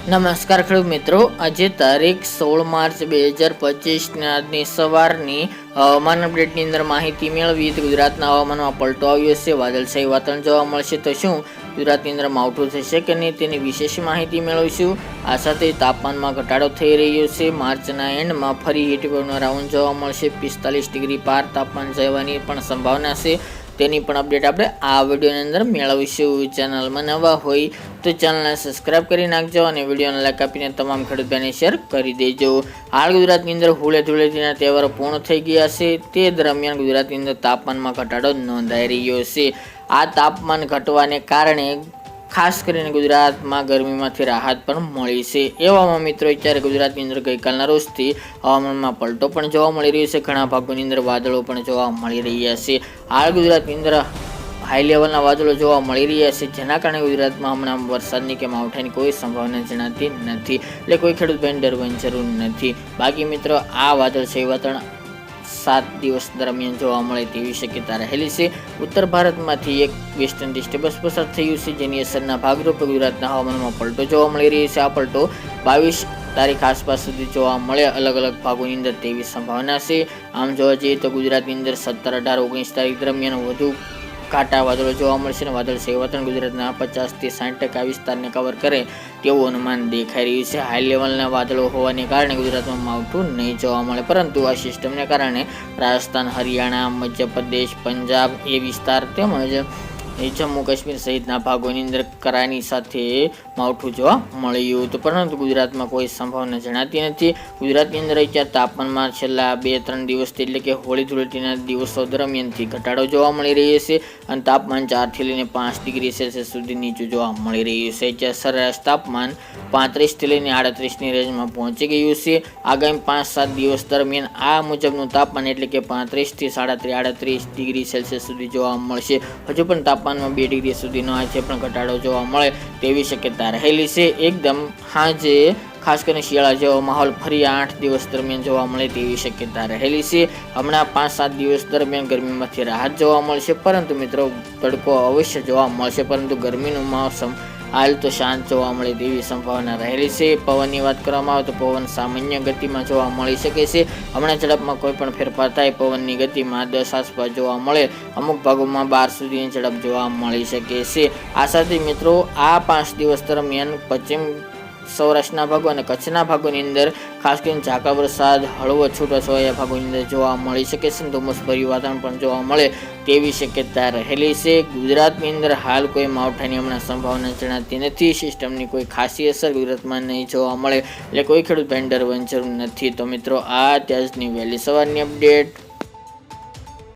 નમસ્કાર ખેડૂત મિત્રો, આજે તારીખ 16 માર્ચ 2025 આજની સવારની હવામાન અપડેટની અંદર માહિતી મેળવી તો ગુજરાતના હવામાનમાં પલટો આવ્યો છે. વાદળછાયું વાતાવરણ જોવા મળશે તો શું ગુજરાતની અંદર માવઠું થશે કે નહીં તેની વિશેષ માહિતી મેળવીશું. આ સાથે તાપમાનમાં ઘટાડો થઈ રહ્યો છે. માર્ચના એન્ડમાં ફરી હીટવેવનો રાઉન્ડ જોવા મળશે. 45 ડિગ્રી પાર તાપમાન જવાની પણ સંભાવના છે. તેની પણ અપડેટ આપણે આ વિડીયોની અંદર મેળવીશું. ચેનલમાં નવા હોય તો ચેનલને સબસ્ક્રાઇબ કરી નાખજો અને વિડીયોને લાઈક આપીને તમામ ખેડૂત ભાઈને શેર કરી દેજો. હાલ ગુજરાતની અંદર ધૂળેટીના તહેવારો પૂર્ણ થઈ ગયા છે. તે દરમિયાન ગુજરાતની અંદર તાપમાનમાં ઘટાડો નોંધાઈ રહ્યો છે. આ તાપમાન ઘટવાને કારણે ખાસ કરીને ગુજરાતમાં ગરમીમાંથી રાહત પણ મળી છે. એવામાં મિત્રો અત્યારે ગુજરાતની અંદર ગઈકાલના રોજથી હવામાનમાં પલટો પણ જોવા મળી રહ્યો છે. ઘણા ભાગોની અંદર વાદળો પણ જોવા મળી રહ્યા છે. હાલ ગુજરાતની અંદર હાઈ લેવલના વાદળો જોવા મળી રહ્યા છે, જેના કારણે ગુજરાતમાં હમણાં વરસાદની કે માવઠાની કોઈ સંભાવના જણાતી નથી. એટલે કોઈ ખેડૂત ભાઈને ડરવાની જરૂર નથી. બાકી મિત્રો આ વાદળછાયું વાતાવરણ 7 દિવસ દરમિયાન જોવા મળે તેવી શક્યતા રહેલી છે. ઉત્તર ભારતમાંથી એક વેસ્ટર્ન ડિસ્ટર્બન્સ પસાર થયું છે, જેની અસરના ભાગરૂપે ગુજરાતના હવામાનમાં પલટો જોવા મળી રહ્યો છે. આ પલટો 22 તારીખ આસપાસ સુધી જોવા મળે અલગ અલગ ભાગોની અંદર તેવી સંભાવના છે. આમ જોવા જઈએ તો ગુજરાતની અંદર 17, 18, 19 તારીખ દરમિયાન વધુ ઘાટા વાદળો જોવા મળશે અને વાદળછાયું વાતાવરણ ગુજરાતના 50 થી 60% વિસ્તારને કવર કરે તેવું અનુમાન દેખાઈ રહ્યું છે. હાઈ લેવલના વાદળો હોવાને કારણે ગુજરાતમાં માવઠું નહીં જોવા મળે, પરંતુ આ સિસ્ટમને કારણે રાજસ્થાન, હરિયાણા, મધ્યપ્રદેશ, પંજાબ એ વિસ્તાર તેમજ જમ્મુ કાશ્મીર સહિતના ભાગોની અંદર કરાની સાથે માવઠું જોવા મળ્યું હતું, પરંતુ ગુજરાતમાં કોઈ સંભાવના જણાતી નથી. ગુજરાતની અંદર અત્યારે તાપમાનમાં છેલ્લા 2-3 દિવસથી એટલે કે હોળી ધૂળેટીના દિવસો દરમિયાનથી ઘટાડો જોવા મળી રહ્યો છે અને તાપમાન 4 થી લઈને 5 ડિગ્રી સેલ્સિયસ સુધી નીચું જોવા મળી રહ્યું છે. અત્યારે સરેરાશ તાપમાન 35 થી લઈને 38ની રેન્જમાં પહોંચી ગયું છે. આગામી 5-7 દિવસ દરમિયાન આ મુજબનું તાપમાન એટલે કે 35 થી 37 ડિગ્રી સેલ્સિયસ સુધી જોવા મળશે. હજુ પણ તાપમાનમાં 2 ડિગ્રી સુધીનો આજે પણ ઘટાડો જોવા મળે તેવી શક્યતા રહેલી છે. એકદમ સાંજે ખાસ કરીને શિયાળા જેવો માહોલ ફરી 8 દિવસ દરમિયાન જોવા મળે તેવી શક્યતા રહેલી છે. હમણાં 5-7 દિવસ દરમિયાન ગરમીમાંથી રાહત જોવા મળશે, પરંતુ મિત્રો તડકો અવશ્ય જોવા મળશે, પરંતુ ગરમીનું મોસમ હાલ તો શાંત જોવા મળે તેવી સંભાવના રહેલી છે. પવનની વાત કરવામાં આવે તો પવન સામાન્ય ગતિમાં જોવા મળી શકે છે. હમણાં ઝડપમાં કોઈ પણ ફેરફાર થાય પવનની ગતિમાં 10 આસપાસ જોવા મળે, અમુક ભાગોમાં 12 સુધીની ઝડપ જોવા મળી શકે છે. આ સાથે મિત્રો આ 5 દિવસ દરમિયાન પશ્ચિમ સૌરાષ્ટ્રના ભાગો અને કચ્છના ભાગોની અંદર ખાસ કરીને ઝાંકા વરસાદ હળવો છૂટાછવાયા ભાગોની અંદર જોવા મળી શકે છે. ધુમ્મસભર્યું વાતાવરણ પણ જોવા મળે તેવી શક્યતા રહેલી છે. ગુજરાતની અંદર હાલ કોઈ માવઠાની હમણાં સંભાવના જણાતી નથી. સિસ્ટમની કોઈ ખાસી અસર ગુજરાતમાં નહીં જોવા મળે, એટલે કોઈ ખેડૂત ભાઈને ડરવાની જરૂર નથી. તો મિત્રો આ ત્યાંની વહેલી સવારની અપડેટ.